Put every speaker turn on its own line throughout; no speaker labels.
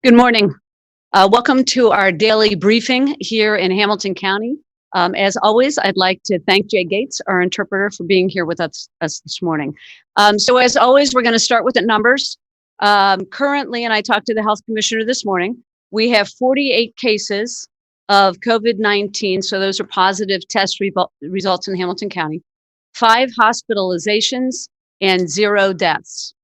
Good morning. Welcome to our daily briefing here in Hamilton County. As always, I'd like to thank Jay Gates, our interpreter, for being here with us this morning. So as always, we're going to start with the numbers. Currently, and I talked to the health commissioner this morning, we have 48 cases of COVID-19. So those are positive test results in Hamilton County, 5 hospitalizations, and 0 deaths.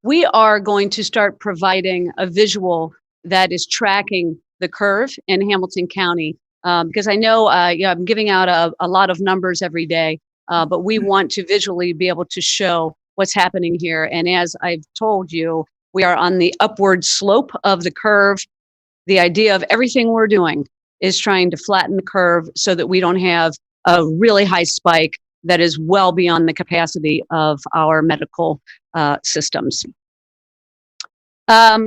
We are going to start providing a visual that is tracking the curve in Hamilton County, because I know I'm giving out a lot of numbers every day, but we want to visually be able to show what's happening here. And as I've told you, we are on the upward slope of the curve. The idea of everything we're doing is trying to flatten the curve so that we don't have a really high spike that is well beyond the capacity of our medical systems. I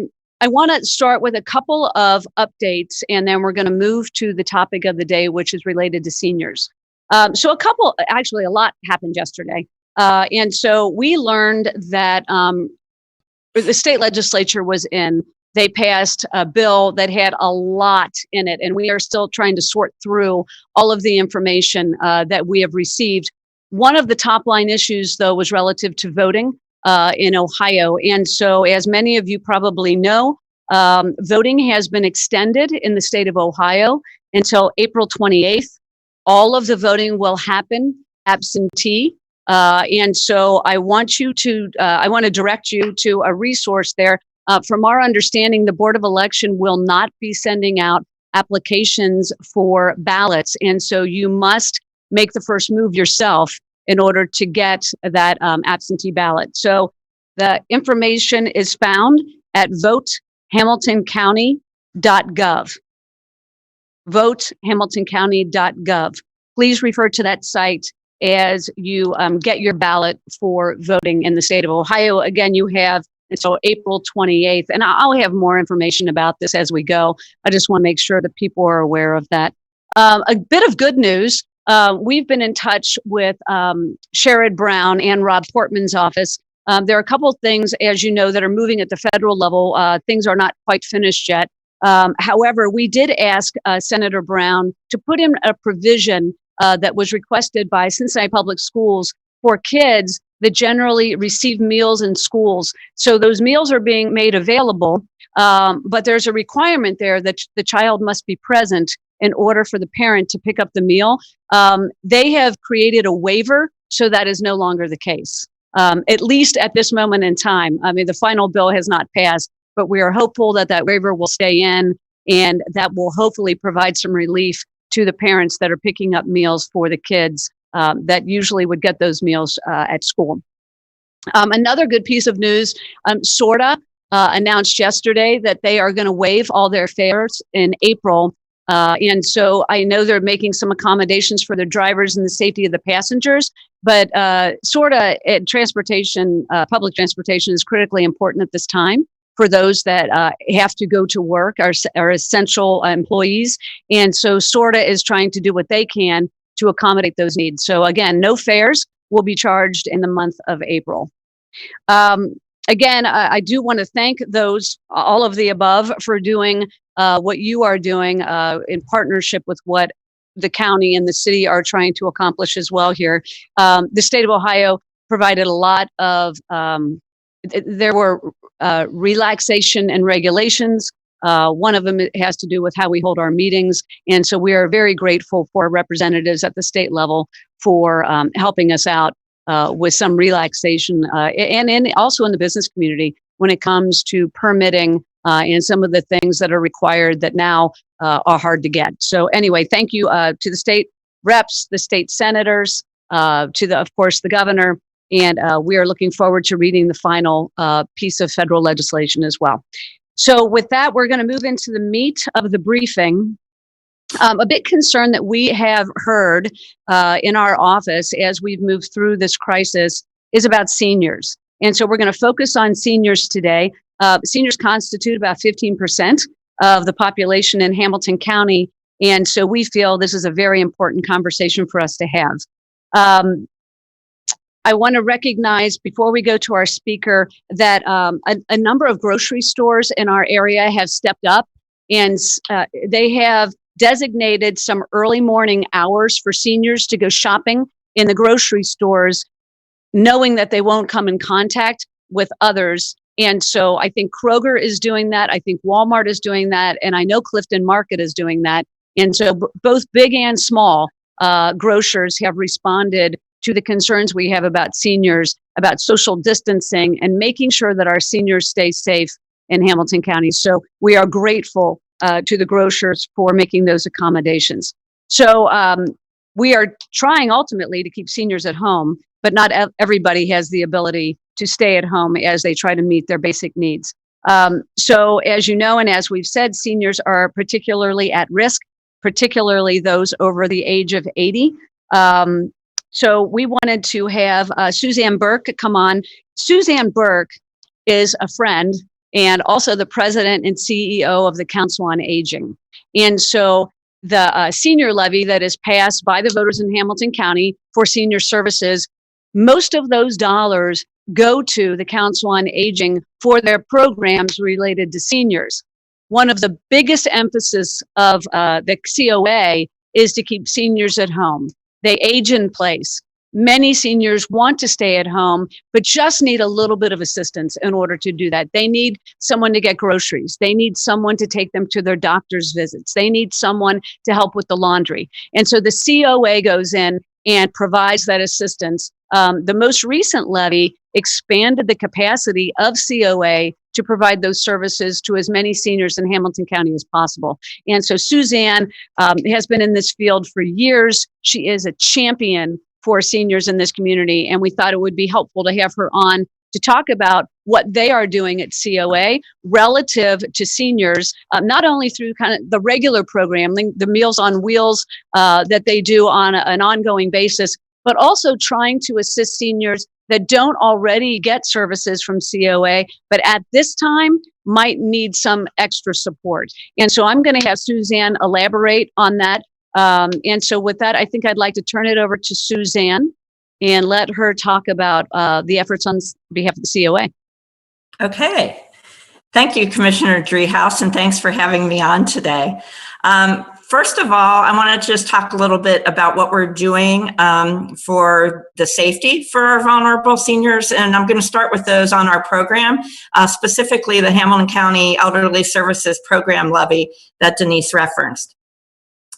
want to start with a couple of updates, and then we're going to move to the topic of the day, which is related to seniors. A lot happened yesterday. And so we learned that the state legislature they passed a bill that had a lot in it, and we are still trying to sort through all of the information that we have received. One of the top line issues, though, was relative to voting in Ohio. And so, as many of you probably know, voting has been extended in the state of Ohio until April 28th. All of the voting will happen absentee. And so I want to direct you to a resource there. From our understanding, the Board of Election will not be sending out applications for ballots. And so you must make the first move yourself in order to get that absentee ballot. So the information is found at votehamiltoncounty.gov. Votehamiltoncounty.gov. Please refer to that site as you get your ballot for voting in the state of Ohio. Again, you have until April 28th, and I'll have more information about this as we go. I just want to make sure that people are aware of that. A bit of good news. We've been in touch with Sherrod Brown and Rob Portman's office. There are a couple of things, as you know, that are moving at the federal level. Things are not quite finished yet. However, we did ask Senator Brown to put in a provision that was requested by Cincinnati Public Schools for kids that generally receive meals in schools. So those meals are being made available, but there's a requirement there that the child must be present in order for the parent to pick up the meal. They have created a waiver, so that is no longer the case, at least at this moment in time. I mean, the final bill has not passed, but we are hopeful that that waiver will stay in, and that will hopefully provide some relief to the parents that are picking up meals for the kids that usually would get those meals at school. Another good piece of news, SORTA announced yesterday that they are going to waive all their fares in April. And so I know they're making some accommodations for their drivers and the safety of the passengers, but SORTA transportation, public transportation is critically important at this time for those that have to go to work, are essential employees. And so SORTA is trying to do what they can to accommodate those needs. So again, no fares will be charged in the month of April. Again, I do want to thank all of the above, for doing what you are doing in partnership with what the county and the city are trying to accomplish as well here. The state of Ohio provided a lot of, there were relaxation and regulations. One of them has to do with how we hold our meetings. And so we are very grateful for representatives at the state level for helping us out with some relaxation and also in the business community when it comes to permitting and some of the things that are required that now are hard to get. So anyway, thank you to the state reps, the state senators, of course, the governor. And we are looking forward to reading the final piece of federal legislation as well. So with that, we're going to move into the meat of the briefing. A big concern that we have heard in our office as we've moved through this crisis is about seniors. And so we're going to focus on seniors today. Seniors constitute about 15% of the population in Hamilton County. And so we feel this is a very important conversation for us to have. I want to recognize, before we go to our speaker, that a number of grocery stores in our area have stepped up, and they have designated some early morning hours for seniors to go shopping in the grocery stores, knowing that they won't come in contact with others. And so I think Kroger is doing that. I think Walmart is doing that. And I know Clifton Market is doing that. And so both big and small grocers have responded to the concerns we have about seniors, about social distancing, and making sure that our seniors stay safe in Hamilton County. So we are grateful to the grocers for making those accommodations. So we are trying ultimately to keep seniors at home, but not everybody has the ability to stay at home as they try to meet their basic needs. So as you know, and as we've said, seniors are particularly at risk, particularly those over the age of 80. So we wanted to have Suzanne Burke come on. Suzanne Burke is a friend and also the president and CEO of the Council on Aging. And so the senior levy that is passed by the voters in Hamilton County for senior services, most of those dollars go to the Council on Aging for their programs related to seniors. One of the biggest emphasis of the COA is to keep seniors at home. They age in place. Many seniors want to stay at home, but just need a little bit of assistance in order to do that. They need someone to get groceries. They need someone to take them to their doctor's visits. They need someone to help with the laundry. And so the COA goes in and provides that assistance. The most recent levy expanded the capacity of COA to provide those services to as many seniors in Hamilton County as possible. And so Suzanne has been in this field for years. She is a champion for seniors in this community, and we thought it would be helpful to have her on to talk about what they are doing at COA relative to seniors, not only through kind of the regular programming, the Meals on Wheels that they do on an ongoing basis, but also trying to assist seniors that don't already get services from COA, but at this time might need some extra support. And so I'm going to have Suzanne elaborate on that. And so with that, I think I'd like to turn it over to Suzanne and let her talk about the efforts on behalf of the COA.
Okay. Thank you, Commissioner Dreihaus, and thanks for having me on today. First of all, I want to just talk a little bit about what we're doing for the safety for our vulnerable seniors, and I'm going to start with those on our program, specifically the Hamilton County Elderly Services Program levy that Denise referenced.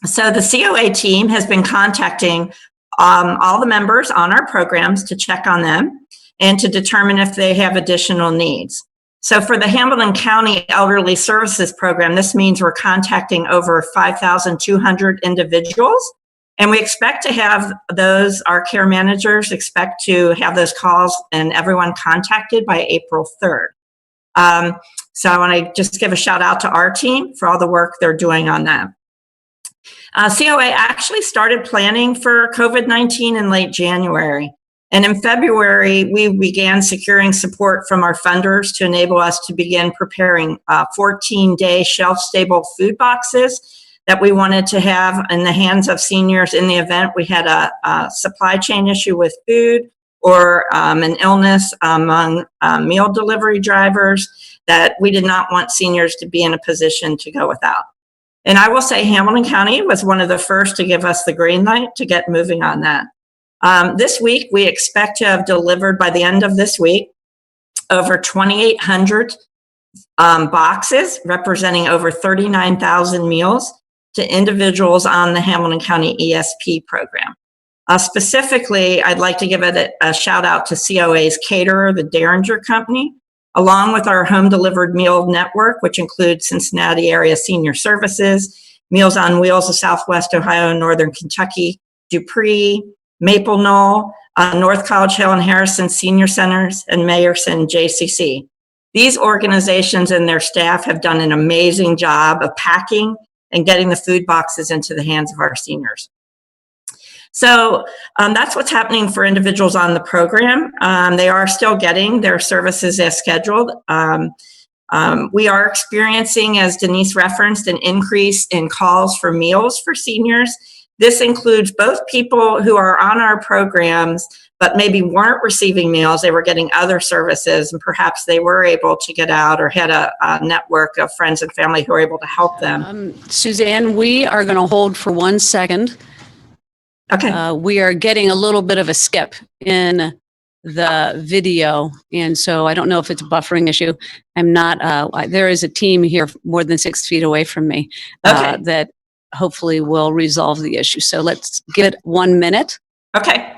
So the COA team has been contacting all the members on our programs to check on them and to determine if they have additional needs. So for the Hamilton County Elderly Services Program, this means we're contacting over 5,200 individuals, and we expect to have those, our care managers expect to have those calls and everyone contacted by April 3rd. So I want to just give a shout out to our team for all the work they're doing on that. COA actually started planning for COVID-19 in late January. And in February, we began securing support from our funders to enable us to begin preparing 14-day shelf-stable food boxes that we wanted to have in the hands of seniors in the event we had a supply chain issue with food or an illness among meal delivery drivers that we did not want seniors to be in a position to go without. And I will say Hamilton County was one of the first to give us the green light to get moving on that. This week, we expect to have delivered by the end of this week over 2,800 boxes representing over 39,000 meals to individuals on the Hamilton County ESP program. Specifically, I'd like to give it a shout out to COA's caterer, the Derringer Company, along with our home delivered meal network, which includes Cincinnati area senior services, Meals on Wheels of Southwest Ohio and Northern Kentucky, Dupree, Maple Knoll, North College Hill and Harrison Senior Centers, and Mayerson JCC. These organizations and their staff have done an amazing job of packing and getting the food boxes into the hands of our seniors. So that's what's happening for individuals on the program. They are still getting their services as scheduled. We are experiencing, as Denise referenced, an increase in calls for meals for seniors. This includes both people who are on our programs but maybe weren't receiving meals. They were getting other services, and perhaps they were able to get out or had a network of friends and family who were able to help them.
Suzanne, we are going to hold for 1 second.
Okay.
We are getting a little bit of a skip in the video, and so I don't know if it's a buffering issue. I'm not, there is a team here more than 6 feet away from me that hopefully will resolve the issue. So let's give it 1 minute.
Okay.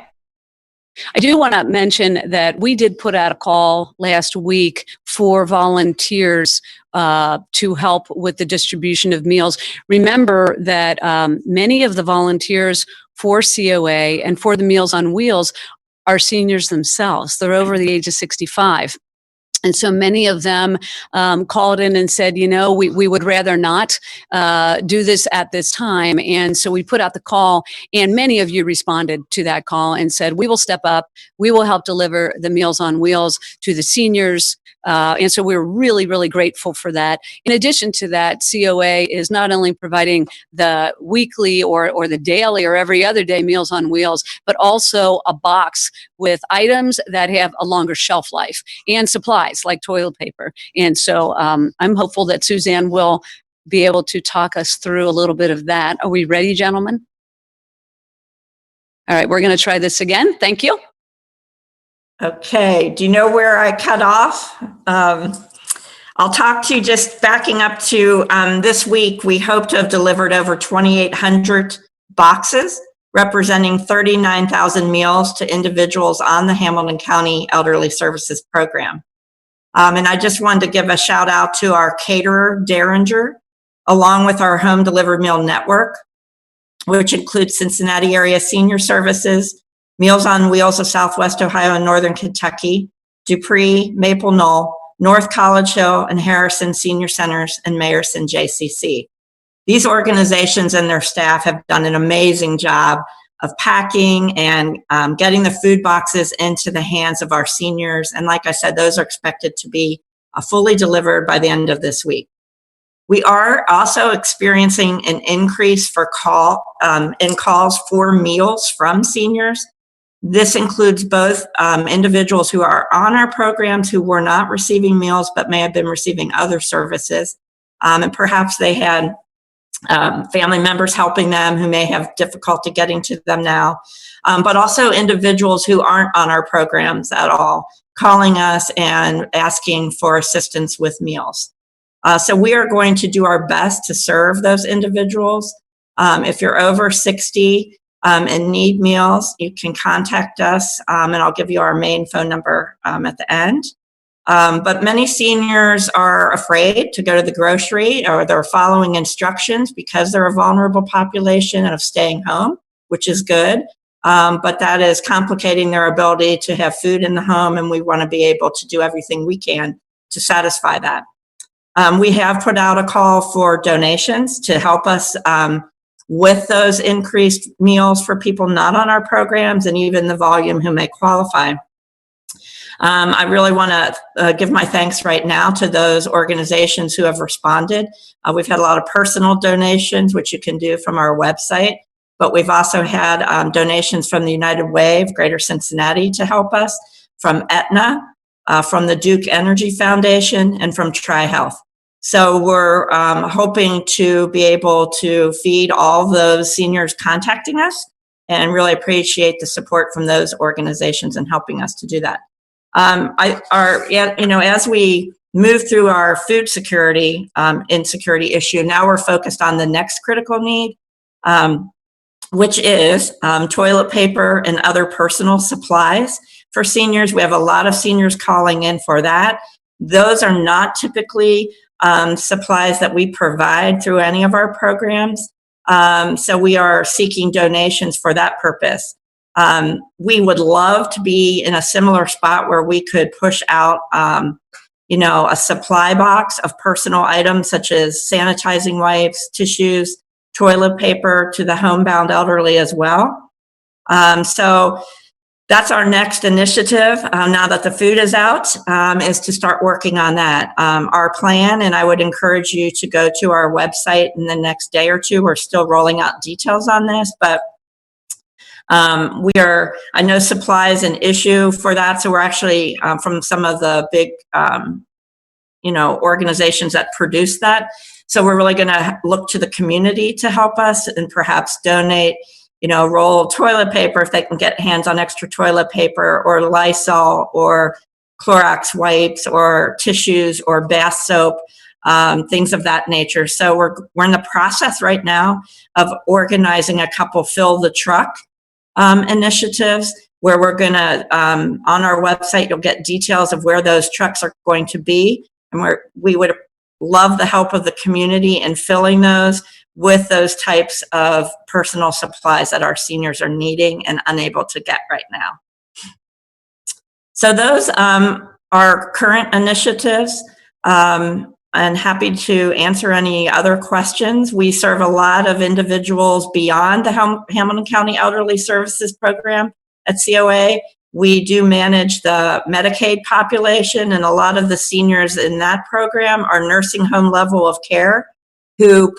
I do want to mention that we did put out a call last week for volunteers to help with the distribution of meals. Remember that many of the volunteers for COA and for the Meals on Wheels are seniors themselves. They're over the age of 65. And so many of them called in and said, we would rather not do this at this time. And so we put out the call, and many of you responded to that call and said, we will step up. We will help deliver the Meals on Wheels to the seniors. And so we're really, really grateful for that. In addition to that, COA is not only providing the weekly or the daily or every other day Meals on Wheels, but also a box with items that have a longer shelf life and supplies like toilet paper. And so I'm hopeful that Suzanne will be able to talk us through a little bit of that. Are we ready, gentlemen? All right, we're going to try this again. Thank you.
Okay, do you know where I cut off? I'll talk to you just backing up to this week. We hope to have delivered over 2,800 boxes representing 39,000 meals to individuals on the Hamilton County Elderly Services Program. And I just wanted to give a shout out to our caterer, Derringer, along with our home delivered meal network, which includes Cincinnati area senior services, Meals on Wheels of Southwest Ohio and Northern Kentucky, Dupree, Maple Knoll, North College Hill, and Harrison Senior Centers, and Mayerson JCC. These organizations and their staff have done an amazing job of packing and getting the food boxes into the hands of our seniors. And like I said, those are expected to be fully delivered by the end of this week. We are also experiencing an increase in calls for meals from seniors. This includes both individuals who are on our programs who were not receiving meals but may have been receiving other services. And perhaps they had family members helping them who may have difficulty getting to them now. But also individuals who aren't on our programs at all, calling us and asking for assistance with meals. So we are going to do our best to serve those individuals. If you're over 60, and need meals, you can contact us, and I'll give you our main phone number at the end. But many seniors are afraid to go to the grocery, or they're following instructions because they're a vulnerable population and of staying home, which is good. But that is complicating their ability to have food in the home, and we want to be able to do everything we can to satisfy that. We have put out a call for donations to help us with those increased meals for people not on our programs and even the volume who may qualify. I really want to give my thanks right now to those organizations who have responded. We've had a lot of personal donations, which you can do from our website, but we've also had donations from the United Way of Greater Cincinnati to help us, from Aetna, from the Duke Energy Foundation, and from Dreihaus. So we're hoping to be able to feed all those seniors contacting us, and really appreciate the support from those organizations in helping us to do that. As we move through our food security insecurity issue, now we're focused on the next critical need, which is toilet paper and other personal supplies for seniors. We have a lot of seniors calling in for that. Those are not typically supplies that we provide through any of our programs. So we are seeking donations for that purpose. We would love to be in a similar spot where we could push out, a supply box of personal items such as sanitizing wipes, tissues, toilet paper to the homebound elderly as well. So that's our next initiative, now that the food is out, is to start working on that. Our plan, and I would encourage you to go to our website in the next day or two. We're still rolling out details on this, but I know supply is an issue for that. So we're actually from some of the big, organizations that produce that. So we're really going to look to the community to help us and perhaps donate, a roll of toilet paper if they can get hands on extra toilet paper, or Lysol, or Clorox wipes, or tissues, or bath soap, things of that nature. So we're in the process right now of organizing a couple fill the truck initiatives, where we're going to, on our website, you'll get details of where those trucks are going to be. And we would love the help of the community in filling those with those types of personal supplies that our seniors are needing and unable to get right now. So those are current initiatives. And happy to answer any other questions. We serve a lot of individuals beyond the Hamilton County Elderly Services Program at COA. We do manage the Medicaid population, and a lot of the seniors in that program are nursing home level of care who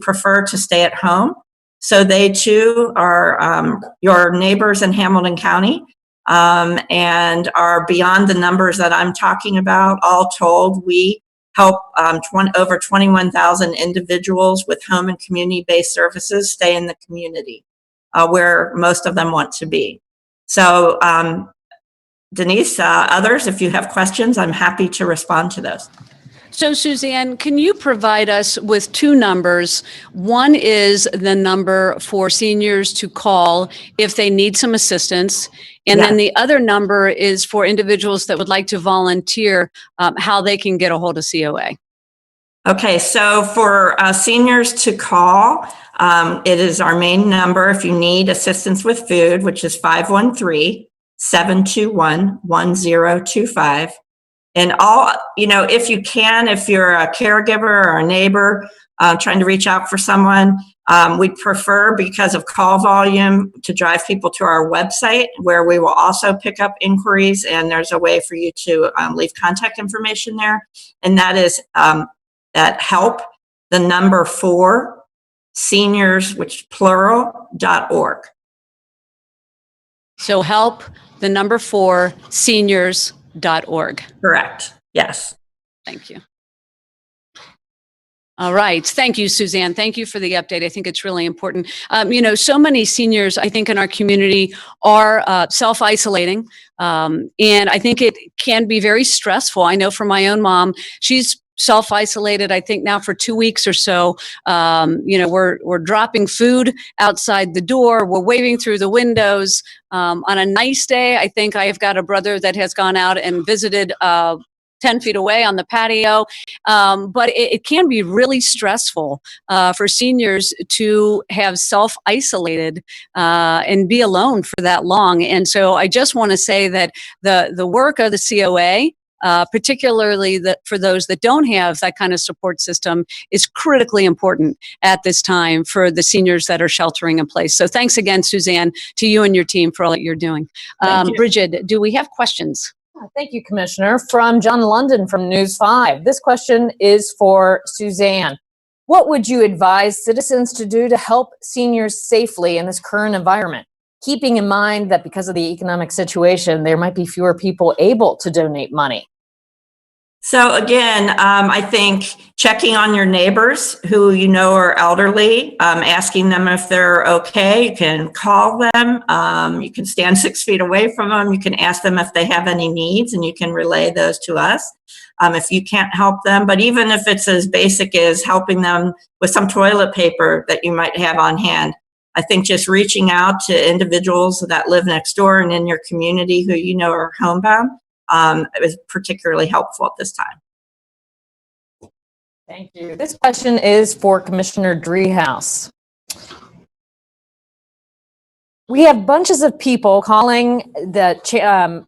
prefer to stay at home. So they too are your neighbors in Hamilton County, and are beyond the numbers that I'm talking about. All told, we help over 21,000 individuals with home and community-based services stay in the community where most of them want to be. So Denise, others, if you have questions, I'm happy to respond to those.
So Suzanne, can you provide us with two numbers? One is the number for seniors to call if they need some assistance. And then the other number is for individuals that would like to volunteer, how they can get a hold of COA.
Okay, so for seniors to call, it is our main number if you need assistance with food, which is 513-721-1025. And if you can, if you're a caregiver or a neighbor trying to reach out for someone, we'd prefer, because of call volume, to drive people to our website, where we will also pick up inquiries, and there's a way for you to leave contact information there. And that is at help, the number 4, seniors, which plural.org.
So help, the number 4, seniors.org.
Correct. Yes.
Thank you. All right. Thank you, Suzanne. Thank you for the update. I think it's really important. So many seniors, I think, in our community are self-isolating. And I think it can be very stressful. I know for my own mom, she's self-isolated, I think now for 2 weeks or so. We're dropping food outside the door. We're waving through the windows. On a nice day, I think I have got a brother that has gone out and visited 10 feet away on the patio. But it can be really stressful for seniors to have self-isolated and be alone for that long. And so I just want to say that the work of the COA, particularly for those that don't have that kind of support system, is critically important at this time for the seniors that are sheltering in place. So thanks again, Suzanne, to you and your team for all that you're doing. Bridget, do we have questions?
Thank you, Commissioner. From John London from News 5. This question is for Suzanne. What would you advise citizens to do to help seniors safely in this current environment, keeping in mind that because of the economic situation, there might be fewer people able to donate money?
So again, I think checking on your neighbors who you know are elderly, asking them if they're okay. You can call them. You can stand 6 feet away from them. You can ask them if they have any needs, and you can relay those to us if you can't help them. But even if it's as basic as helping them with some toilet paper that you might have on hand, I think just reaching out to individuals that live next door and in your community who you know are homebound is particularly helpful at this time.
Thank you. This question is for Commissioner Dreihaus. We have bunches of people calling the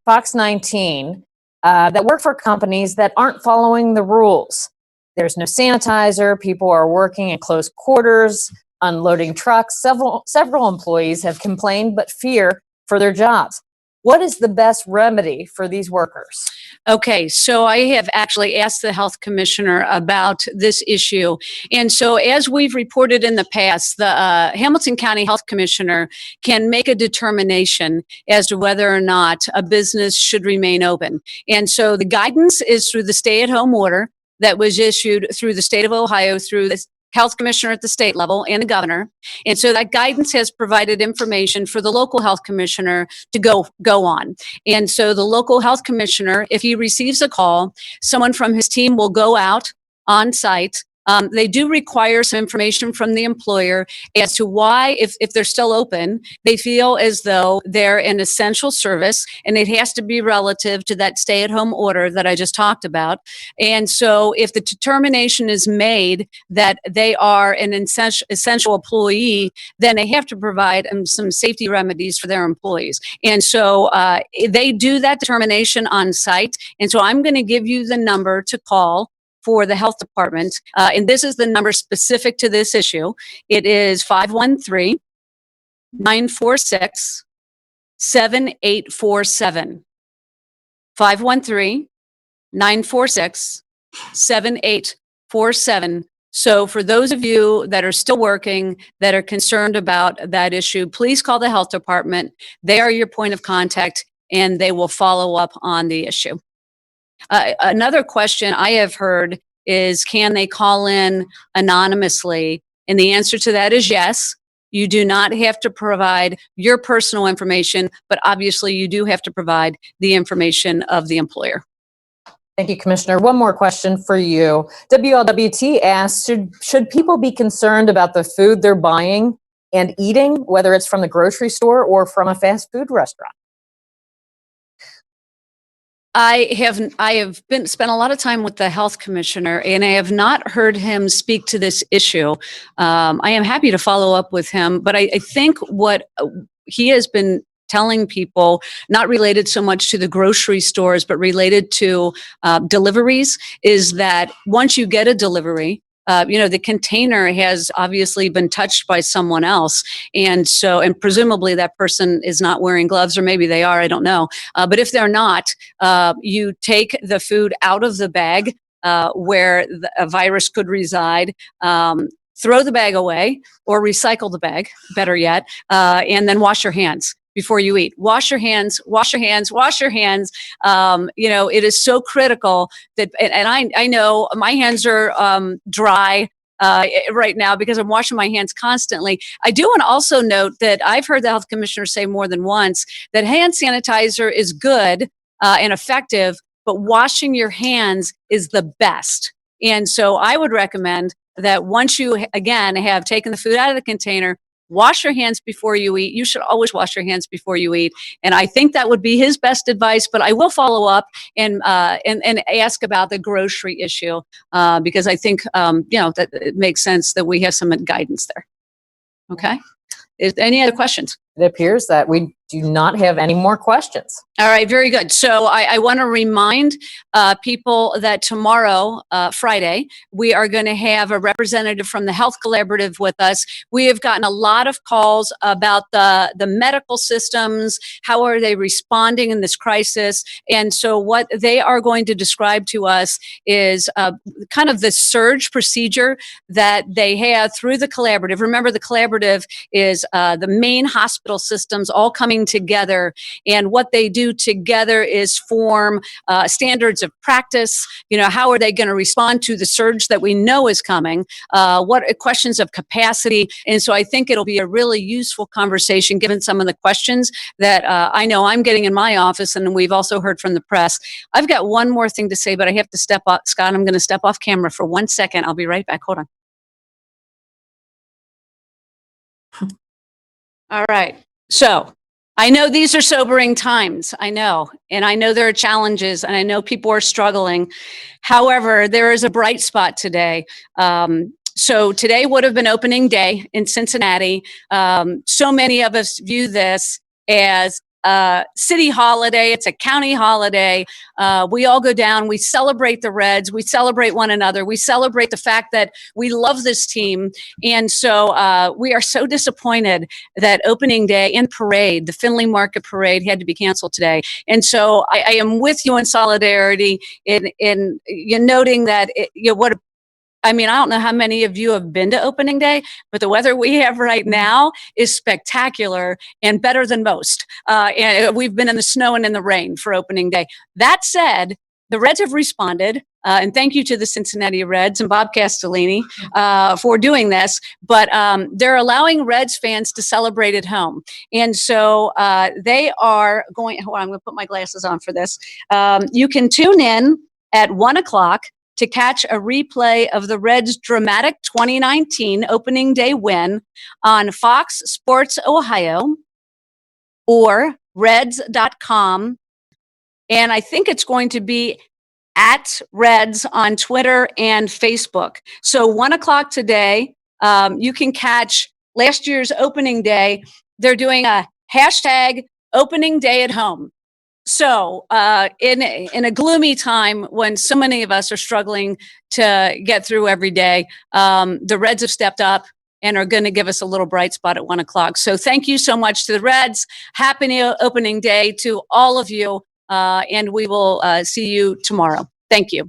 Fox 19 that work for companies that aren't following the rules. There's no sanitizer. People are working in close quarters, unloading trucks. Several employees have complained but fear for their jobs. What is the best remedy for these workers?
Okay, so I have actually asked the health commissioner about this issue. And so, as we've reported in the past, the Hamilton County Health Commissioner can make a determination as to whether or not a business should remain open. And so, the guidance is through the stay-at-home order that was issued through the state of Ohio, through the health commissioner at the state level and the governor. And so that guidance has provided information for the local health commissioner to go on. And so the local health commissioner, if he receives a call, someone from his team will go out on site. They do require some information from the employer as to why, if they're still open, they feel as though they're an essential service, and it has to be relative to that stay-at-home order that I just talked about. And so if the determination is made that they are an essential employee, then they have to provide some safety remedies for their employees. And so they do that determination on site. And so I'm going to give you the number to call for the health department. And this is the number specific to this issue. It is 513-946-7847. 513-946-7847. So for those of you that are still working, that are concerned about that issue, please call the health department. They are your point of contact, and they will follow up on the issue. Another question I have heard is, can they call in anonymously? And the answer to that is yes. You do not have to provide your personal information, but obviously you do have to provide the information of the employer.
Thank you, Commissioner. One more question for you. WLWT asks, should people be concerned about the food they're buying and eating, whether it's from the grocery store or from a fast food restaurant?
I have spent a lot of time with the health commissioner, and I have not heard him speak to this issue. I am happy to follow up with him, but I think what he has been telling people, not related so much to the grocery stores, but related to deliveries, is that once you get a delivery, the container has obviously been touched by someone else. And presumably that person is not wearing gloves, or maybe they are, I don't know. But if they're not, you take the food out of the bag where a virus could reside, throw the bag away, or recycle the bag, better yet, and then wash your hands before you eat. Wash your hands, wash your hands, wash your hands. It is so critical that, and I know my hands are dry right now because I'm washing my hands constantly. I do want to also note that I've heard the health commissioner say more than once that hand sanitizer is good and effective, but washing your hands is the best. And so I would recommend that once you, again, have taken the food out of the container, wash your hands before you eat. You should always wash your hands before you eat. And I think that would be his best advice, but I will follow up and ask about the grocery issue because I think, that it makes sense that we have some guidance there. Okay. Is any other questions?
It appears that we do not have any more questions.
All right, very good. So I want to remind people that tomorrow, Friday, we are going to have a representative from the Health Collaborative with us. We have gotten a lot of calls about the medical systems. How are they responding in this crisis? And so what they are going to describe to us is kind of the surge procedure that they have through the collaborative. Remember, the collaborative is the main hospital systems all coming together, and what they do together is form standards of practice. How are they going to respond to the surge that we know is coming? What questions of capacity? And so I think it'll be a really useful conversation given some of the questions that I know I'm getting in my office, and we've also heard from the press. I've got one more thing to say, but I have to step up. Scott, I'm going to step off camera for 1 second. I'll be right back. Hold on. All right. So I know these are sobering times. I know. And I know there are challenges, and I know people are struggling. However, there is a bright spot today. So today would have been opening day in Cincinnati. So many of us view this as city holiday. It's a county holiday. We all go down. We celebrate the Reds. We celebrate one another. We celebrate the fact that we love this team. And so we are so disappointed that opening day and parade, the Findlay Market Parade, had to be canceled today. And so I am with you in solidarity in noting that I don't know how many of you have been to opening day, but the weather we have right now is spectacular and better than most. And we've been in the snow and in the rain for opening day. That said, the Reds have responded, and thank you to the Cincinnati Reds and Bob Castellini for doing this, but they're allowing Reds fans to celebrate at home. And so they are going, hold on, I'm going to put my glasses on for this. You can tune in at 1:00 to catch a replay of the Reds' dramatic 2019 opening day win on Fox Sports Ohio or Reds.com. And I think it's going to be at Reds on Twitter and Facebook. So 1:00 today, you can catch last year's opening day. They're doing a hashtag opening day at home. So in a gloomy time when so many of us are struggling to get through every day, the Reds have stepped up and are going to give us a little bright spot at 1:00. So thank you so much to the Reds. Happy opening day to all of you. And we will see you tomorrow. Thank you.